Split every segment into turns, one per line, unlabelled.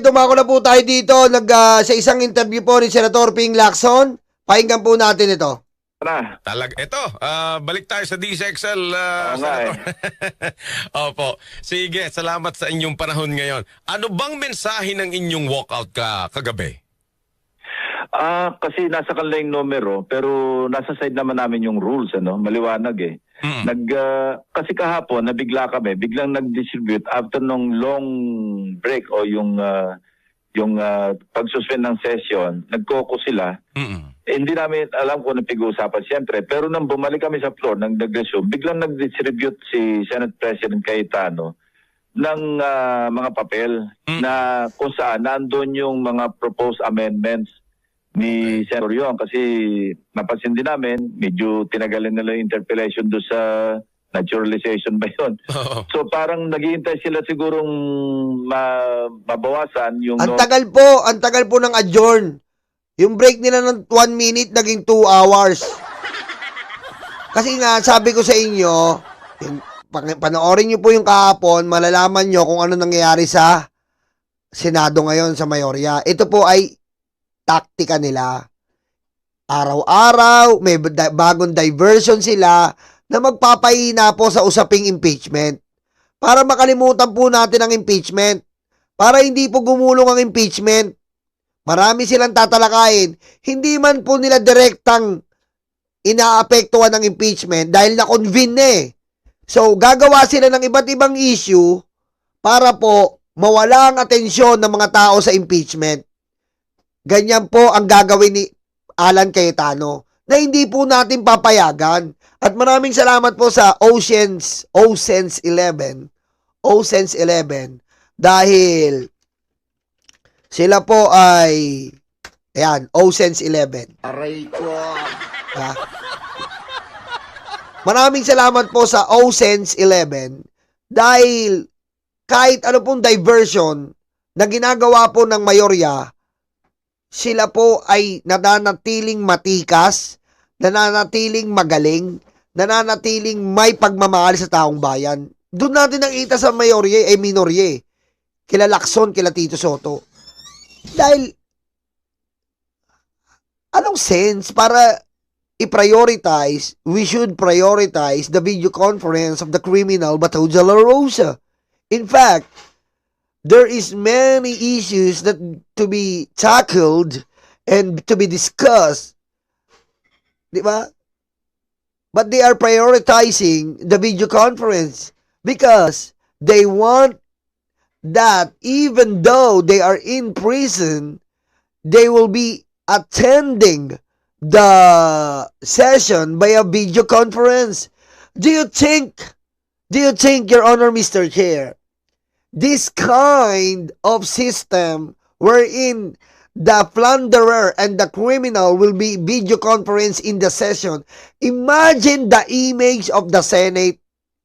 Okay, dumako na po tayo dito sa isang interview po ni Senator Ping Lacson. Pakinggan po natin ito.
Ito, balik tayo sa DZXL,
Oo nga
Senator. Opo. Sige, salamat sa inyong panahon ngayon. Ano bang mensahe ng inyong walkout kagabi?
Kasi nasa kanila yung numero, pero nasa side naman namin yung rules, maliwanag eh. Kasi kahapon, nabigla kami, biglang nag-distribute after nung long break o yung pag-suspend ng session, nag-caucus sila. Hindi namin alam kung anong pag-uusapan siyempre, pero nang bumalik kami sa floor, nag-resume, biglang nag-distribute si Senate President Cayetano ng mga papel na kung saan nandun yung mga proposed amendments ni Senator Yong, kasi napansin din namin, medyo tinagalan nila yung interpellation doon sa naturalization ba yun. So parang naghihintay sila sigurong mabawasan yung...
Ang tagal po ng adjourn. Yung break nila ng 1 minute naging 2 hours. Kasi nga, sabi ko sa inyo, panoorin nyo po yung kahapon, malalaman nyo kung ano nangyayari sa Senado ngayon, sa Mayorya. Ito po ay taktika nila. Araw-araw, may bagong diversion sila na magpapahina po sa usaping impeachment. Para makalimutan po natin ang impeachment. Para hindi po gumulong ang impeachment. Marami silang tatalakayin. Hindi man po nila direktang inaapektuhan ng impeachment dahil na-convene na eh. So, gagawa sila ng iba't ibang issue para po mawala ang atensyon ng mga tao sa impeachment. Ganyan po ang gagawin ni Alan Cayetano na hindi po natin papayagan. At maraming salamat po sa Oceans 11 dahil sila po ay ayan, Oceans 11.
Aray ko.
Ha? Maraming salamat po sa Oceans 11 dahil kahit ano pong diversion na ginagawa po ng Mayorya, sila po ay nananatiling matikas, nananatiling magaling, nananatiling may pagmamahal sa taong bayan. Doon natin nakita sa Mayorya, Minorye, kila Lacson, kila Tito Soto. Dahil, anong sense para i-prioritize, we should prioritize the video conference of the criminal Bato de la Rosa. In fact, there is many issues that to be tackled and to be discussed. Di ba? But they are prioritizing the video conference because they want that even though they are in prison, they will be attending the session by a video conference. Do you think, Your Honor, Mr. Chair, this kind of system wherein the plunderer and the criminal will be video conference in the session. Imagine the image of the Senate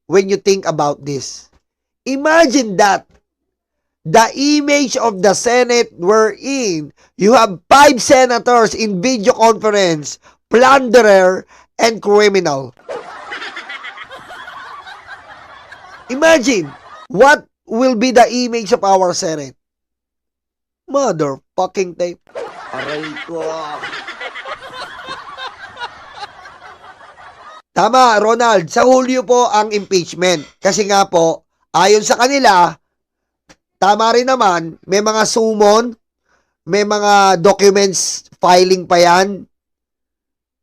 when you think about this. Imagine that. The image of the Senate wherein you have 5 senators in video conference, plunderer and criminal. Imagine what will be the image of our Senate. Motherfucking tape.
Aray ko.
Tama, Ronald. Sa Hulyo po ang impeachment. Kasi nga po, ayon sa kanila, tama rin naman, may mga summon, may mga documents filing pa yan.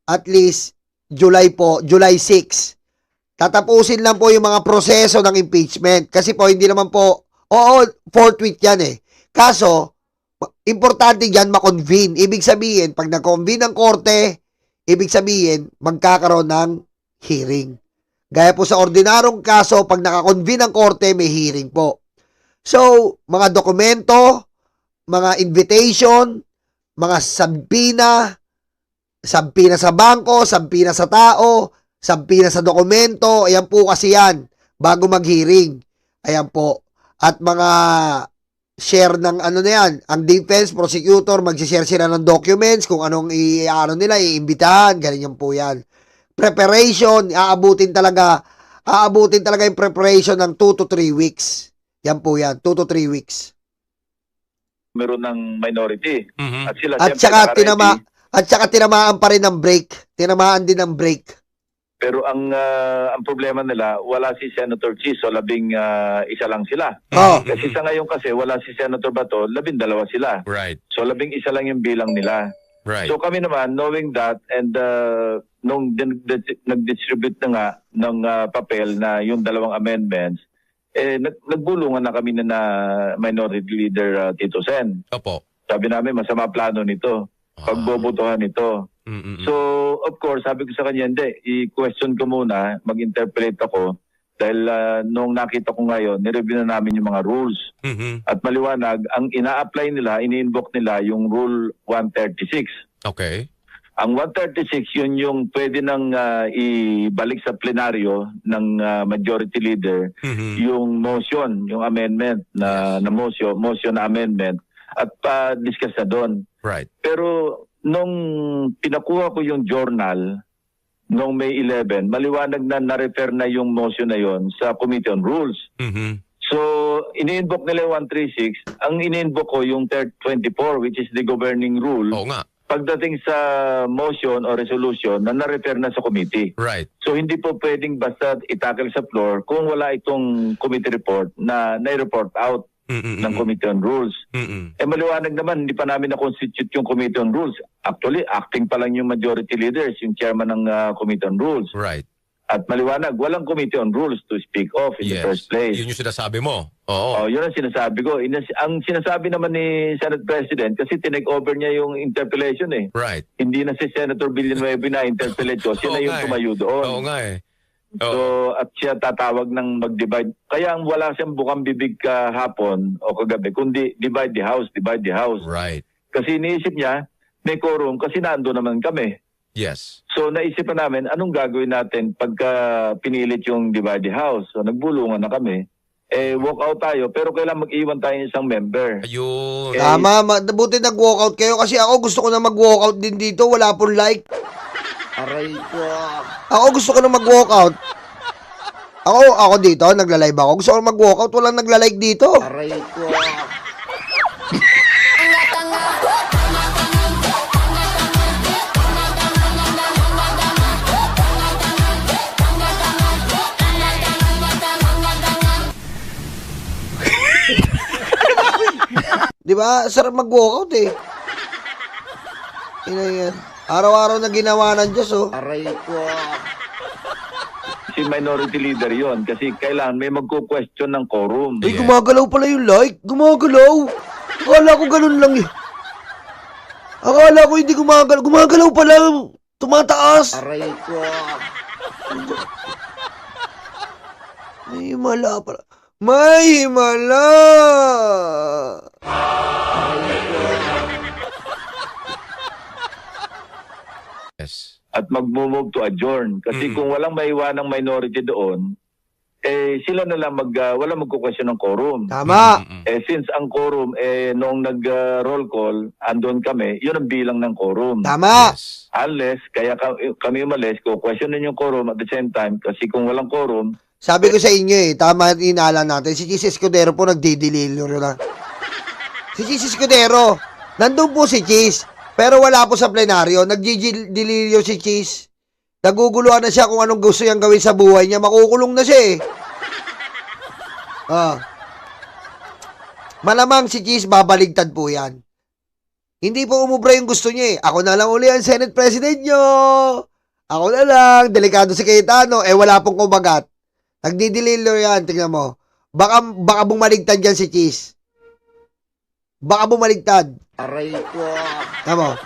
At least, July 6. Tatapusin lang po yung mga proseso ng impeachment. Kasi po, hindi naman po, forthwith yan eh. Kaso, importante yan makonvene. Ibig sabihin, pag na-convene ng korte, ibig sabihin, magkakaroon ng hearing. Gaya po sa ordinarong kaso, pag nakakonvene ng korte, may hearing po. So, mga dokumento, mga invitation, mga sampina sa bangko, sampina sa tao, sampina sa dokumento, ayan po kasi yan, bago mag-hearing. Ayan po. At mga share ng ano na yan, ang defense, prosecutor, mag-share sila ng documents, kung anong nila, iimbitahan, ganyan po yan. Preparation, aabutin talaga yung preparation ng 2 to 3 weeks. Yan po yan, 2 to 3 weeks.
meron ng minority.
Mhm.
At sila
At
siyempre
saka
naka-ready.
tinamaan pa rin ng break. Tinamaan din ng break.
Pero ang problema nila, wala si Senator Chis, so isa lang sila.
Oh.
Kasi sa ngayon kasi wala si Senator Bato, 12 sila.
Right.
So 11 lang yung bilang nila.
Right.
So kami naman, knowing that, and nung nag-distribute na nga ng papel na yung dalawang amendments, nagbulungan na kami na Minority Leader Tito Sen.
Opo.
Sabi namin, masama plano nito. Pagbobotohan nito.
Mm-mm.
So, of course, sabi ko sa kanya, hindi, i-question ko muna, mag-interpret ako, dahil nung nakita ko ngayon, nireview na namin yung mga rules.
Mhm.
At maliwanag, ang ina-apply nila, ini-invoke nila yung Rule 136.
Okay.
Ang 136, yun yung pwede nang ibalik sa plenaryo ng majority leader
Mhm.
yung motion, yung amendment na motion na amendment at pa-discuss na doon.
Right.
Pero nung pinakuha ko yung journal noong May 11, maliwanag na na-refer na yung motion na yon sa Committee on Rules.
Mhm.
So, ini-invoke nila yung 136. Ang ini-invoke ko yung 24, which is the governing rule.
Oo nga.
Pagdating sa motion o resolution na na-refer na sa committee.
Right.
So, hindi po pwedeng basta itakil sa floor kung wala itong committee report na na-report out
Mm-mm.
ng Committee on Rules.
Mm-mm.
Maliwanag naman, hindi pa namin na-constitute yung Committee on Rules. Actually, acting pa lang yung majority leaders, yung chairman ng Committee on Rules.
Right.
At maliwanag, walang Committee on Rules to speak of in the first place.
Yun yung sinasabi mo. Oo.
Yun ang sinasabi ko. Ang sinasabi naman ni Senate President, kasi tinake over niya yung interpellation eh.
Right.
Hindi na si Senator Villanueva na interpellate ko. Siya na
Oo
yung
nga eh.
tumayo doon.
Oo nga eh.
So, at siya tatawag ng mag-divide. Kaya ang wala siyang bukang bibig kahapon o kagabi, kundi divide the house, divide the house.
Right.
Kasi iniisip niya, may quorum kasi nando naman kami.
Yes.
So naisipan namin, anong gagawin natin pagka pinilit yung divide the house? So nagbulungan na kami. Walk out tayo, pero kailangan mag-iwan tayo ng isang member.
Ayun.
Tama, buti nag-walkout kayo kasi ako gusto ko na mag-walkout din dito. Wala pong like.
Aray ko.
Ako gusto ko na mag-walkout. Ako dito, nagla-live ako. Gusto ko na mag-walkout, walang nagla-like dito.
Aray ko.
Di ba? Sarap mag-walkout eh. Ina yan. Araw-araw na ginawa ng Diyos, oh.
Aray ko.
Si minority leader yon kasi kailangan may magko-question ng quorum.
Ay, gumagalaw pala yung like. Gumagalaw. Akala ko ganun lang eh. Akala ko hindi gumagalaw. Gumagalaw pala. Tumataas.
Aray ko.
May himala pala. May himala.
Yes.
At mag-move to adjourn. Kasi kung walang maiwanang minority doon, sila na lang walang magko-question ng quorum.
Tama.
Since ang quorum, noong nag-roll call, andun kami, yun ang bilang ng quorum.
Tama.
Yes.
Unless, kaya kami umalis, ko-questionin yung quorum at the same time, kasi kung walang quorum,
Sabi ko sa inyo eh, tama at inala natin. Si Chis Escudero po nagdidililyo na. Si Chis Escudero, nandun po si Chis. Pero wala po sa plenaryo. Nagdidililyo si Chis. Naguguluhan na siya kung anong gusto niyang gawin sa buhay niya. Makukulong na siya eh. Malamang si Chis babaligtad po yan. Hindi po umubra yung gusto niya eh. Ako na lang uli ang Senate President nyo. Ako na lang. Delikado si Cayetano. Wala pong kumagat. Nagdidililyo yan. Tingnan mo. Baka bumaligtad yan si Chis. Baka bumaligtad.
Aray ko.
Tama.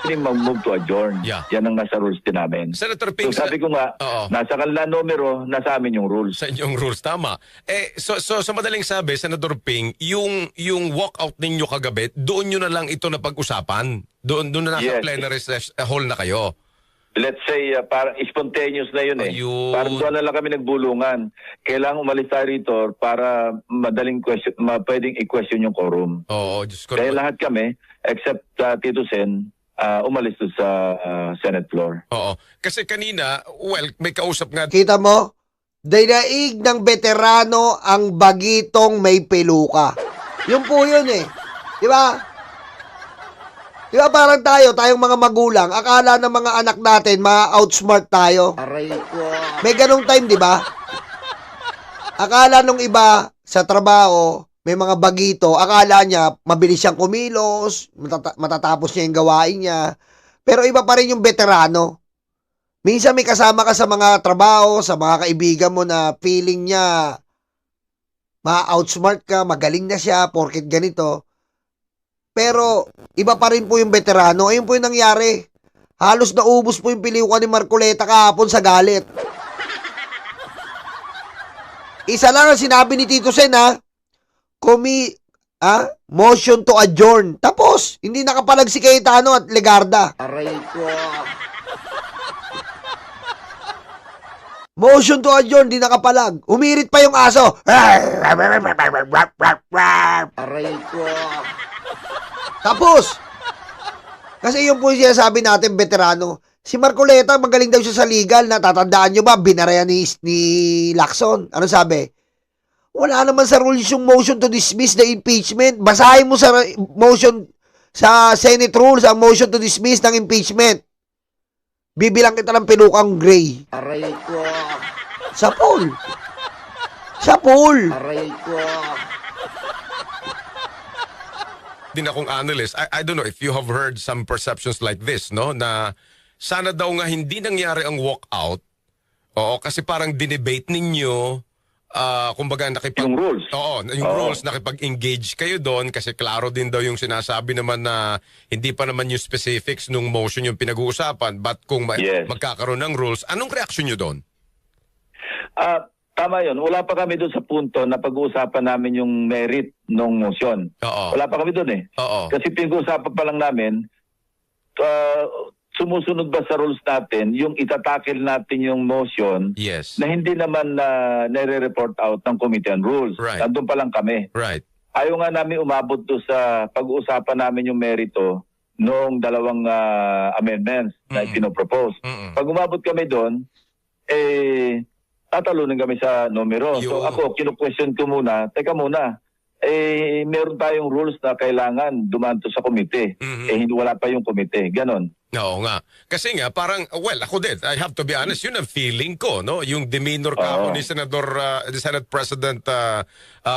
mag-move to adjourn.
Yeah.
Yan ang nasa rules din namin.
Senator
So
Ping,
sabi ko nga,
Oo.
nasa kanila numero, nasa amin yung rules.
sa inyong rules, tama. So sa madaling sabi, Senator Ping, yung walkout ninyo kagabi, doon nyo na lang ito na pag-usapan. Doon na nasa
Yes.
plenary hall na kayo.
Let's say, parang spontaneous na yun eh.
Ayun.
Parang doon na lang kami nagbulungan. Kailangan umalis tayo rito para madaling question, pwedeng i-question yung quorum.
Oo, Diyos ko.
Kaya lahat kami, except Tito Sen, umalis doon sa Senate floor.
Oo. Kasi kanina, may kausap nga.
Kita mo? Daig ng veterano ang bagitong may peluka. Yun po yun eh. Di ba? Di ba parang tayong mga magulang, akala ng mga anak natin, ma-outsmart tayo.
Aray ko.
May ganong time, di ba? Akala nung iba sa trabaho, may mga bagito, akala niya mabilis siyang kumilos, matatapos niya yung gawain niya. Pero iba pa rin yung veterano. Minsan may kasama ka sa mga trabaho, sa mga kaibigan mo na feeling niya ma-outsmart ka, magaling na siya, porket ganito. Pero iba pa rin po yung veterano. Ayun po yung nangyari. Halos naubos po yung piliwan ni Marcoleta kahapon sa galit. Isa lang ang sinabi ni Tito Sen, ha? Motion to adjourn. Tapos, hindi nakapalag si Cayetano at Legarda.
Aray ko.
Motion to adjourn, hindi nakapalag. Umirit pa yung aso.
Aray ko.
Tapos, kasi yung po yung sinasabi natin, veterano. Si Marcoleta, magaling daw siya sa legal. Natatandaan nyo ba, binaraya ni Lacson. Ano sabi? Wala naman sa rules yung motion to dismiss the impeachment. Basahin mo sa motion, sa Senate rules, ang motion to dismiss ng impeachment. Bibilang kita ng pinukang gray.
Aray ko.
Sa pool. Sa pool.
Aray ko.
Din akong analyst, I don't know if you have heard some perceptions like this, no? Na sana daw nga hindi nangyari ang walkout. Oo, kasi parang dinebate ninyo, kumbaga
Yung rules.
Oo, yung rules, nakipag-engage kayo doon kasi klaro din daw yung sinasabi naman na hindi pa naman yung specifics nung motion yung pinag-uusapan, but kung
Yes.
magkakaroon ng rules, anong reaksyon nyo doon?
Tama yun. Wala pa kami doon sa punto na pag-uusapan namin yung merit ng motion.
Oo.
Wala pa kami doon eh.
Oo.
Kasi pinag-uusapan pa lang namin, sumusunod ba sa rules natin yung itatakil natin yung motion
Yes.
na hindi naman nire-report out ng Committee on Rules.
Right.
Nandun pa lang kami.
Right.
Ayaw nga namin umabot doon sa pag-uusapan namin yung merito noong dalawang amendments na ipinopropose. Pag umabot kami doon, tatalunin kami sa numero. So ako, kinu-question ko muna, teka muna, meron tayong rules na kailangan dumaan to sa komite. Hindi wala pa yung komite. Ganon.
Oo nga. Kasi nga, parang, well, ako din, I have to be honest, yun ang feeling ko, no? Yung demeanor ka ni Senate President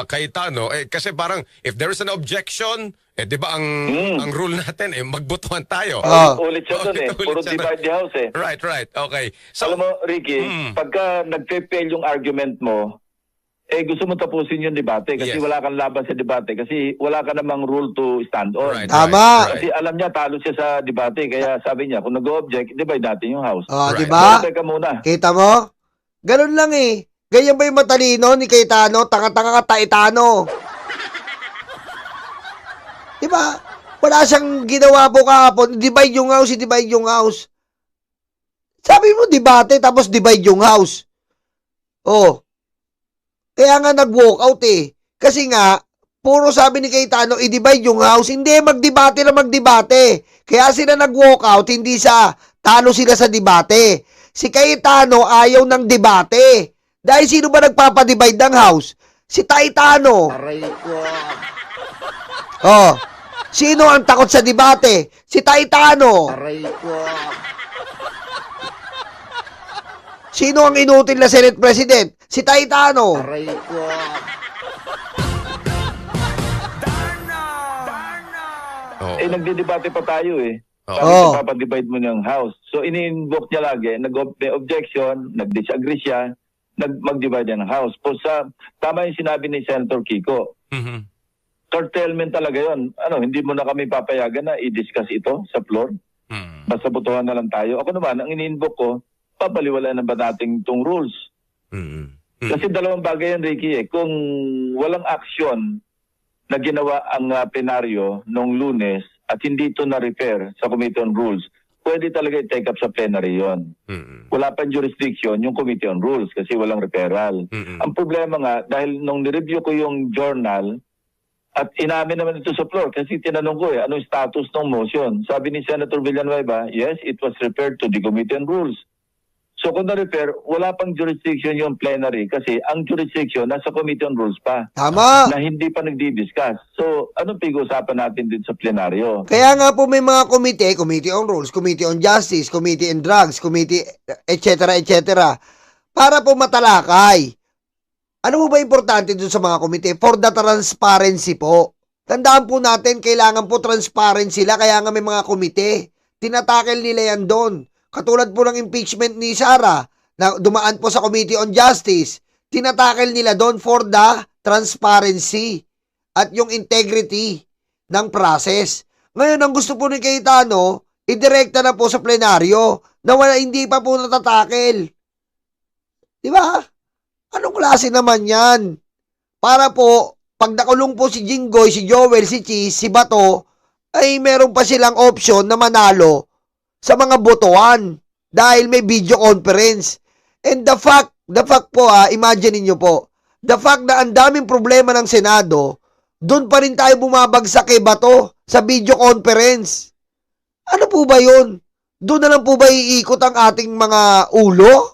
Cayetano. Kasi parang, if there is an objection, di ba ang rule natin, magbotohan tayo.
Ulit siya doon Puro divide the house
Right. Okay. So,
alam mo, Ricky, pagka nagpe-fail yung argument mo, gusto mo tapusin yung debate kasi wala kang laban sa debate kasi wala ka namang rule to stand on.
Right,
Tama.
Kasi alam niya, talo siya sa debate. Kaya sabi niya, kung nag-object, divide natin yung house.
Di ba?
Teka muna.
Kita mo? Ganun lang eh. Ganyan ba yung matalino ni Cayetano? Tanga-tanga ka, Taitano. Di ba? Wala siyang ginawa po kahapon. Divide yung house, divide yung house. Sabi mo, debate, tapos divide yung house. Kaya nga nag-walkout eh. Kasi nga, puro sabi ni Cayetano, i-divide yung house. Hindi, magdebate na magdebate. Kaya sila nag-walkout, hindi talo sila sa debate. Si Cayetano ayaw ng debate. Dahil sino ba nagpapadivide ng house? Si Cayetano.
Aray ko.
Sino ang takot sa debate? Si Cayetano.
Aray ko.
Sino ang inutil na Senate President? Si Cayetano.
Aray ko.
Nagdidebate pa tayo Bakit ipapadivide mo ng house? So, ini-invoke niya lagi, may objection, nag-disagree siya, mag-divide ng house. Tama yung sinabi ni Senator Kiko. Curtailment talaga yon. Hindi mo na kami papayagan na i-discuss ito sa floor? Basta botohan na lang tayo. Ako naman, ang ini-invoke ko, papaliwalaan na ba natin itong rules? Kasi dalawang bagay yan, Ricky. Kung walang action na ginawa ang plenaryo noong Lunes at hindi ito na-refer sa Committee on Rules, pwede talaga i-take up sa plenary yon. Wala pang jurisdiction yung Committee on Rules kasi walang referral. Ang problema nga, dahil nung nireview ko yung journal, at inamin naman ito sa floor kasi tinanong ko anong status ng motion. Sabi ni Senator Villanueva, yes, it was referred to the Committee on Rules. So kung na-refer, wala pang jurisdiction yung plenary kasi ang jurisdiction nasa Committee on Rules pa
Tama.
na hindi pa nagdi-discuss. So anong pag-uusapan natin din sa plenaryo?
Kaya nga po may mga komite, Committee on Rules, Committee on Justice, Committee on Drugs, Committee etc. para po matalakay. Ano po ba importante dun sa mga komite? For the transparency po. Tandaan po natin, kailangan po transparent sila, kaya nga may mga komite. Tinatakel nila yan doon. Katulad po ng impeachment ni Sara, na dumaan po sa Committee on Justice. Tinatakel nila doon for the transparency at yung integrity ng process. Ngayon, ang gusto po ni Cayetano, idirekta na po sa plenaryo na wala, hindi pa po natatakel. Di ba? Anong klase naman yan? Para po, pag nakulong po si Jinggoy, si Joel, si Cheese, si Bato, ay meron pa silang option na manalo sa mga botohan dahil may video conference. And the fact po, imagine niyo po, the fact na ang daming problema ng Senado, doon pa rin tayo bumabagsak kay Bato sa video conference. Ano po ba yun? Doon na lang po ba iikot ang ating mga ulo?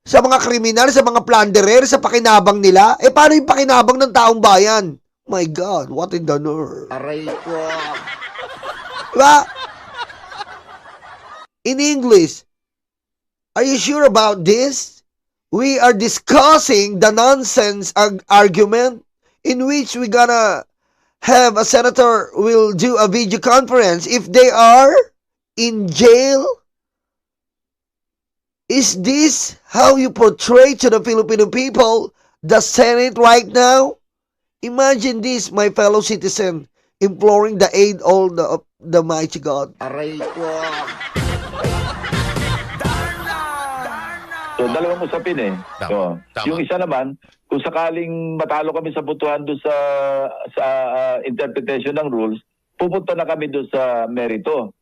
Sa mga kriminal, sa mga plunderer, sa pakinabang nila? Eh, paano yung pakinabang ng taong bayan? My God, what in the nerve?
Aray ko.
Diba? In English, are you sure about this? We are discussing the nonsense argument in which we gonna have a senator will do a video conference if they are in jail. Is this how you portray to the Filipino people the Senate right now? Imagine this, my fellow citizen, imploring the aid of the mighty God.
Aray ko.
So dalawang usapin eh.
Tama.
So, yung isa naman, kung sakaling matalo kami sa butuhan doon sa interpretation ng rules, pupunta na kami doon sa merito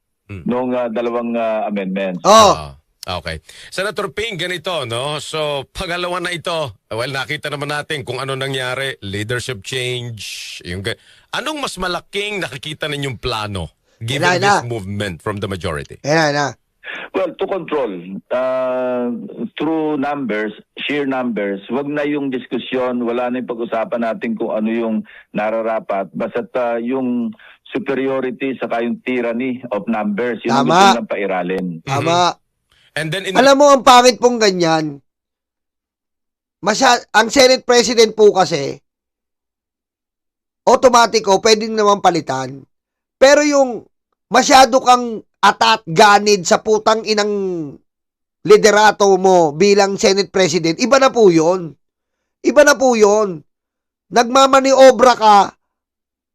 nung dalawang amendments.
Oh,
Okay. Senator Ping, ganito, no? So, pangalawa na ito. Well, nakita naman natin kung ano nangyari. Leadership change. Anong mas malaking nakikita ninyong plano given this movement from the majority?
ayan na.
Well, to control, through numbers, sheer numbers, wag na yung diskusyon, wala na yung pag-usapan natin kung ano yung nararapat. Basta't yung superiority sa yung tyranny of numbers, yun ang
Tama.
gusto nilang pairalin.
Tama.
And then
Alam mo, ang pangit pong ganyan, ang Senate President po kasi, automatiko, pwedeng naman palitan. Pero yung masyado kang atat ganid sa putang inang liderato mo bilang Senate President, iba na po yun. Iba na po yun. Nagmamaniobra ka,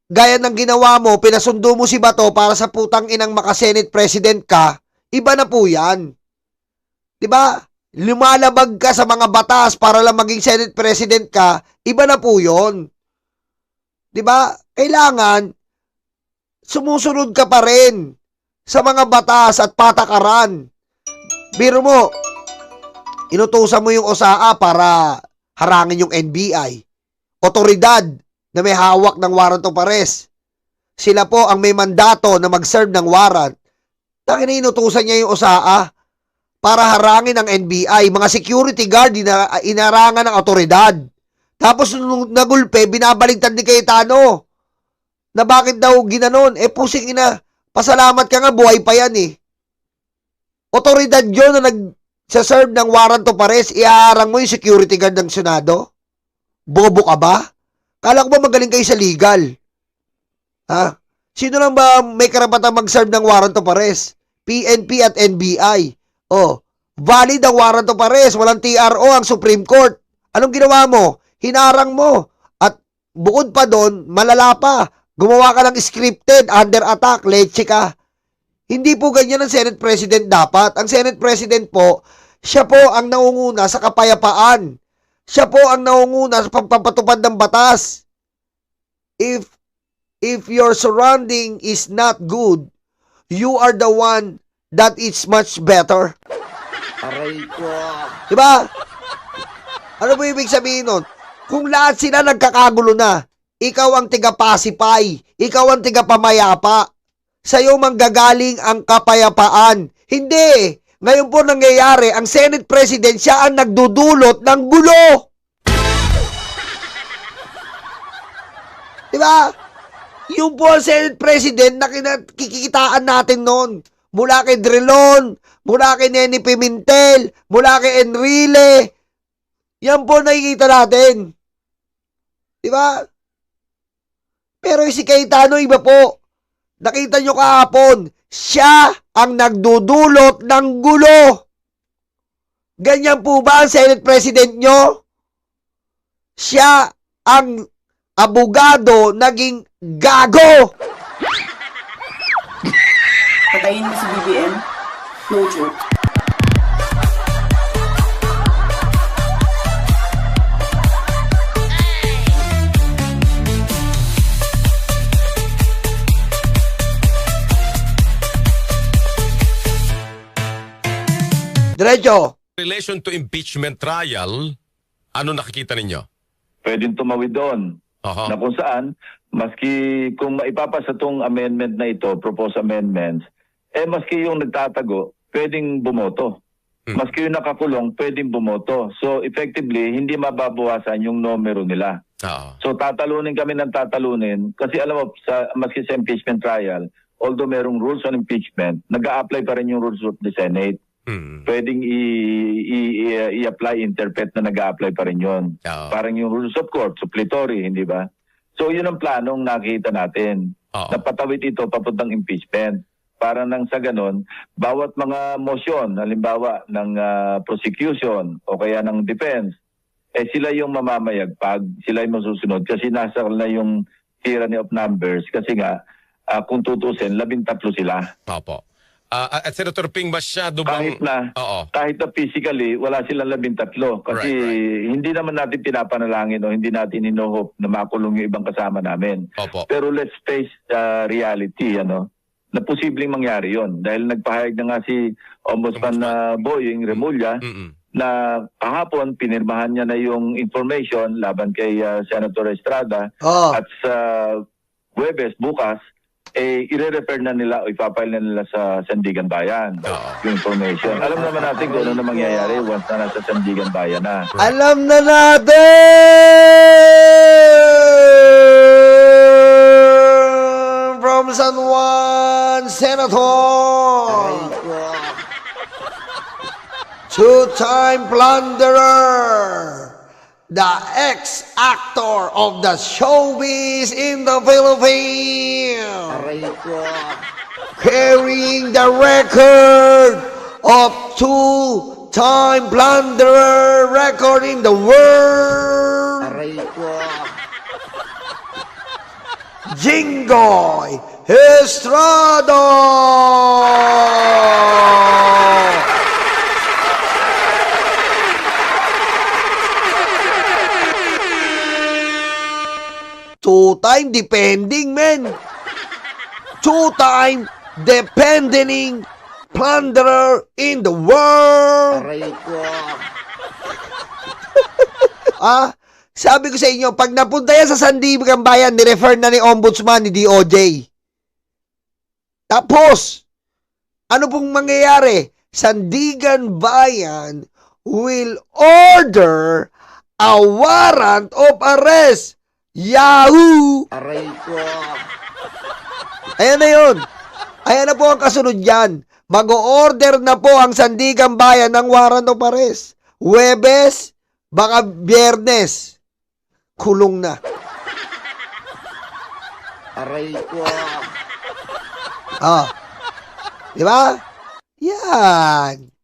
gaya ng ginawa mo, pinasundo mo si Bato para sa putang inang maka-Senate President ka, iba na po yan. Diba? Lumalabag ka sa mga batas para lang maging Senate President ka, iba na po yun. Diba? Kailangan, sumusunod ka pa rin sa mga batas at patakaran. Biro mo, inutusan mo yung OSAA para harangin yung NBI. Otoridad na may hawak ng warrant of arrest. Sila po ang may mandato na mag-serve ng warrant. Tangina, inutusan niya yung OSAA para harangin ang NBI. Mga security guard inarangan ng otoridad. Tapos nung nagulpe, binabaligtad ni Cayetano na bakit daw ginanon. Eh pusing ina, pasalamat ka nga, buhay pa yan eh. Otoridad yun na nag-serve ng warrant of arrest, ihaharang mo yung security guard ng Senado? Bobo ka ba? Kala ko ba magaling kayo sa legal? Ha? Sino lang ba may karapatang mag-serve ng warrant of arrest? PNP at NBI. Oh, valid ang warrant of arrest. Walang TRO ang Supreme Court. Anong ginawa mo? Hinarang mo. At bukod pa doon, malala pa. Gumawa ka ng scripted, under attack, leche ka. Hindi po ganyan ang Senate President dapat. Ang Senate President po, siya po ang naunguna sa kapayapaan. Siya po ang naunguna sa pagpapatupad ng batas. If your surrounding is not good, you are the one that is much better.
Aray ko.
Diba? Ano po ibig sabihin nun? Kung lahat sila nagkakagulo na, ikaw ang tiga-pacify, ikaw ang tiga-pamayapa, sa'yo manggagaling ang kapayapaan. Hindi! Ngayon po nangyayari, ang Senate President, siya ang nagdudulot ng gulo. Diba? Yung po ang Senate President na kikitaan natin noon. Mula kay Drilon, mula kay Neni Pimentel, mula kay Enrile. Yan po nakikita natin. Diba? Pero si Cayetano iba po. Nakita nyo kahapon, siya ang nagdudulot ng gulo. Ganyan po ba ang Senate President nyo? Siya ang abogado naging gago.
Patayin mo si BBM? No joke.
Diretso.
Relation to impeachment trial, ano nakikita ninyo?
Pwedeng tumawid doon.
Aha.
Na kung saan, maski kung maipapasa itong amendment na ito, proposed amendments, maski yung nagtatago, pwedeng bumoto. Maski yung nakakulong, pwedeng bumoto. So effectively, hindi mababawasan yung numero nila.
Ah.
So tatalunin kami ng tatalunin kasi alam mo, maski sa impeachment trial, although merong rules on impeachment, nag-a-apply pa rin yung rules of the Senate. Pwedeng i-apply, interpret na nag-a-apply pa rin yun.
Oo.
Parang yung rules of court, suppletory, hindi ba? So yun ang planong nakita natin.
Oo.
Napatawid ito papuntang impeachment. Para nang sa ganon, bawat mga motion, halimbawa ng prosecution o kaya ng defense, sila yung mamamayagpag, sila yung masusunod kasi nasa na yung tyranny of numbers kasi nga, kung tutusin, 13 sila.
Opo. At Senator Ping, masyado bang...
Kahit na physically, wala silang 13 kasi
Right.
hindi naman natin pinapanalangin o hindi natin inohope na makulong yung ibang kasama namin.
Opo.
Pero let's face reality, na posibleng mangyari yon dahil nagpahayag na nga si Ombudsman Boying Remulla na kahapon pinirmahan niya na yung information laban kay Senator Estrada at sa Huwebes bukas i-refer na nila o ipapile na nila sa Sandigan Bayan yung information. Alam naman natin kung ano na mangyayari once na nasa Sandigan Bayan na.
Alam na natin from San Juan, Senator, two-time plunderer, the ex-actor of the showbiz in the Philippines, carrying the record of two-time plunderer record in the world, Jinggoy Estrada. Two-time depending, men. Two-time depending plunderer in the world. Sabi ko sa inyo, pag napunta yan sa Sandigan Bayan, ni-refer na ni Ombudsman, ni DOJ. Tapos, ano pong mangyayari? Sandigan Bayan will order a warrant of arrest. Yahoo! Ayan na yun. Ayan na po ang kasunod yan. Mag-o-order na po ang Sandigan Bayan ng warrant of arrest. Huwebes, baka Biyernes, kulong na. Di ba? Yan.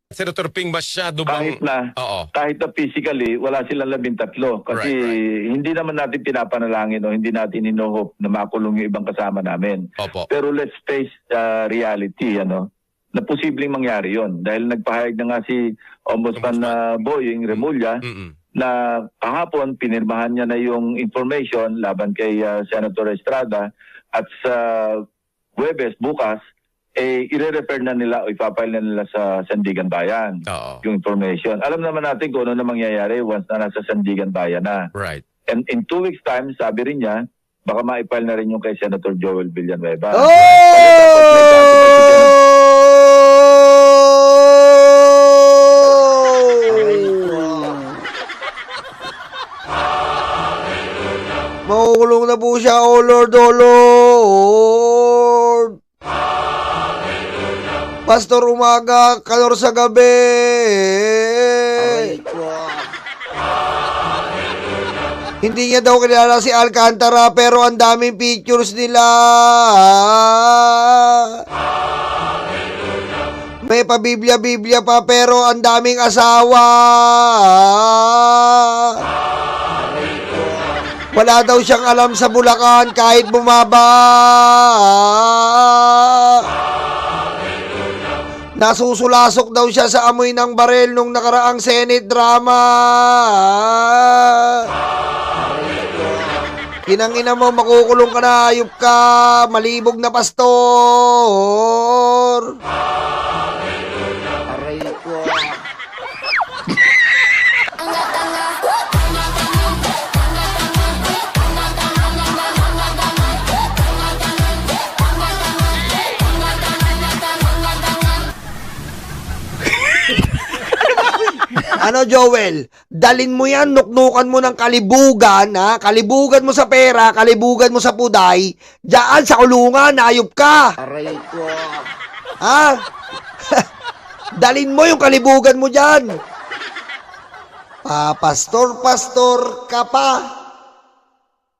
Senator Ping, masyado bang...
Kahit na physically, wala silang 13 kasi hindi naman natin pinapanalangin o hindi natin inohope na makulong yung ibang kasama namin.
Opo.
Pero let's face reality, na posibleng mangyari yon dahil nagpahayag na nga si Ombudsman Boying Remulla na kahapon pinirmahan niya na yung information laban kay Senator Estrada at sa Huwebes bukas i-refer na nila o ipapile na nila sa Sandigan Bayan yung information. Alam naman natin kung ano na mangyayari once na nasa Sandigan Bayan na.
Right.
And in 2 weeks time, sabi rin niya, baka ma-file na rin yung kay Senator Joel Villanueva.
mo siya, O Lord, O Lord. Pastor umaga, kalor sa gabi.
Aray ko.
Hindi niya daw kilala si Alcantara pero ang daming pictures nila. May pa-Biblia pa pero ang daming asawa. Wala daw siyang alam sa Bulacan kahit bumaba. Nasusulasok daw siya sa amoy ng barel nung nakaraang Senate drama. Kinangina mo, makukulong ka na, ayup ka, malibog na pastor.
Aray ko.
Ano, Joel? Dalin mo yan, nuknukan mo ng kalibugan, ha? Kalibugan mo sa pera, kalibugan mo sa puday. Diyan sa kulungan, ayup ka.
Aray ko.
Ha? Dalin mo yung kalibugan mo dyan. Pastor ka pa.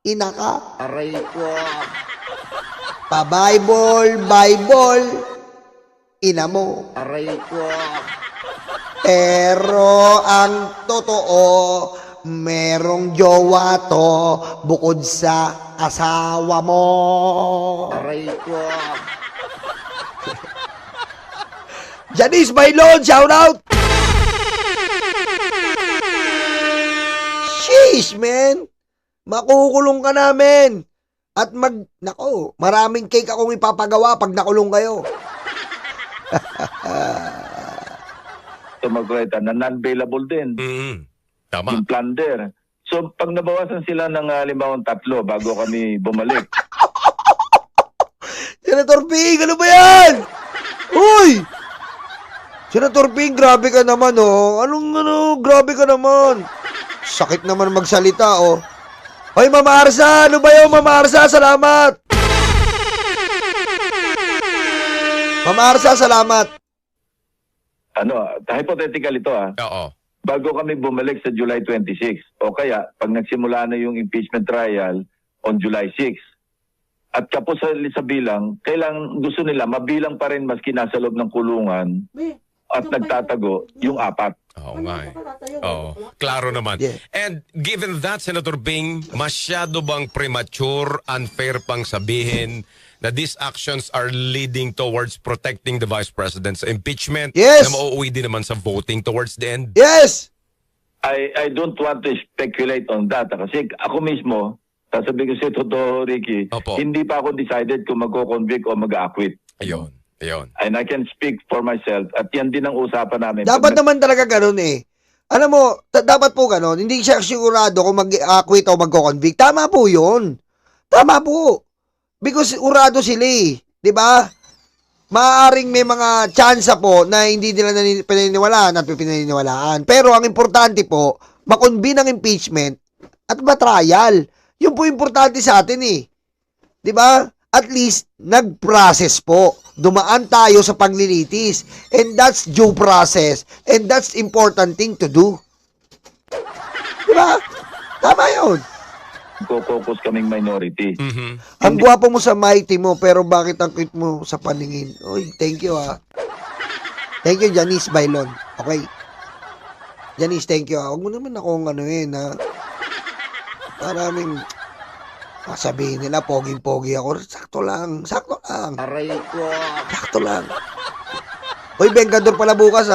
Ina ka.
Aray ko.
Pa-Bible, ina mo.
Aray ko.
Pero ang totoo, merong jowa to bukod sa asawa mo.
Aray ko.
Janice Bailon, shout out! Sheesh, man! Makukulong ka namin! At nako, maraming cake akong ipapagawa pag nakulong kayo.
Magkwenta na non-bailable din.
Tama.
Yung plunder. So, pag nabawasan sila ng 3 bago kami bumalik,
Senator Ping, ano ba yan? Uy! Senator Ping, grabe ka naman, oh. Grabe ka naman. Sakit naman magsalita, oh. Hoy, Mama Arsa, ano ba yun, Mama Arsa? Salamat. Mama Arsa, salamat.
hypothetical ito
Oo.
bago kami bumalik sa July 26, o kaya pag nagsimula na yung impeachment trial on July 6, at kapos sa bilang, kailang gusto nila mabilang pa rin maski nasa loob ng kulungan at nagtatago yung 4.
Oo nga eh. Oo. Klaro naman.
Yeah.
And given that, Senator Bing, masyado bang premature, unfair pang sabihin na these actions are leading towards protecting the Vice President's impeachment?
Yes.
Na mauuwi din naman sa voting towards the end?
Yes!
I don't want to speculate on that kasi ako mismo, sasabihin ko sa totoo, Ricky,
Opo.
hindi pa ako decided kung magko-convict o mag-acquit.
Ayun.
And I can speak for myself at yan din ang usapan namin.
Dapat naman talaga ganun eh. Alam mo, dapat po ganun. Hindi siya sigurado kung mag-acquit o magko-convict. Tama po yun. Tama po. Because urado sila eh. Diba? Maaaring may mga tsansa po na hindi nila pinaniniwalaan at pinaniniwalaan. Pero ang importante po, makonbine ang impeachment at matrial. Yun po importante sa atin eh. Diba? At least, nag-process po. Dumaan tayo sa paglilitis. And that's due process. And that's important thing to do. Diba? Tama yun.
Focus kaming minority.
Ang gwapo mo sa mighty mo, pero bakit ang cute mo sa paningin? Uy, thank you Thank you, Janice Bailon. Okay. Janice, thank you Huwag mo naman akong ha. Maraming sabihin nila, poging-pogi ako. Sakto lang.
Aray ko.
Sakto lang. Uy, Bengador pala bukas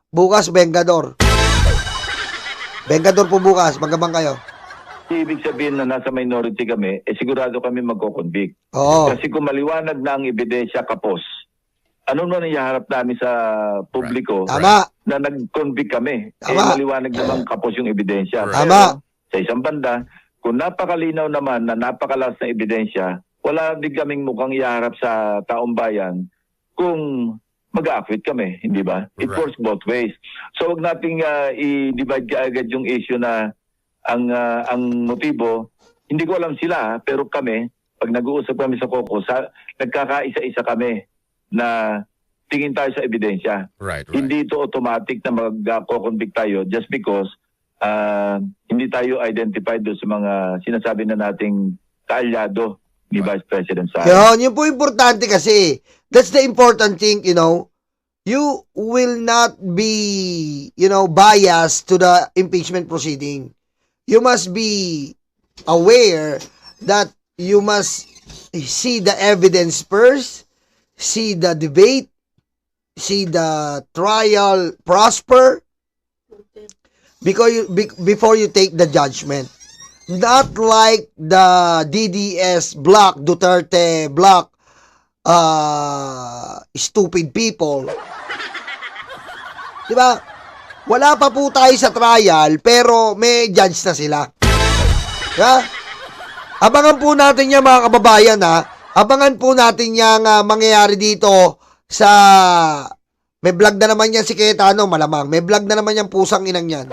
Bukas, Bengador. Bengador po bukas. Magabang kayo.
Ibig sabihin na nasa minority kami, sigurado kami magko-convict.
Oo.
Kasi kung maliwanag na ang ebidensya kapos, ano na ihaharap namin sa publiko
Tama.
na nag-convict kami?
Tama.
Maliwanag naman kapos yung ebidensya.
Tama.
Sa isang banda, kung napakalinaw naman na napakalas na ebidensya, wala din kaming mukhang iharap sa taong bayan kung mag-acquit kami, hindi ba? It
Right.
works both ways. So wag nating i-divide agad yung issue na ang motibo hindi ko alam sila, pero kami, pag nag-uusap kami sa COCO, nagkakaisa-isa kami na tingin tayo sa ebidensya.
Right.
Hindi ito automatic na mag-co-convict tayo just because hindi tayo identified doon sa mga sinasabi na nating kaalyado ni Vice President Sara.
Yun po importante kasi. That's the important thing, You will not be, biased to the impeachment proceeding. You must be aware that you must see the evidence first, see the debate, see the trial prosper, before you take the judgment. Not like the DDS block, Duterte block, stupid people. Diba? Wala pa po tayo sa trial, pero may judge na sila. Diba? Abangan po natin yan, mga kababayan, ha? Abangan po natin yung mangyayari dito sa... May vlog na naman yan si Cayetano, malamang. May vlog na naman yung pusang inang yan.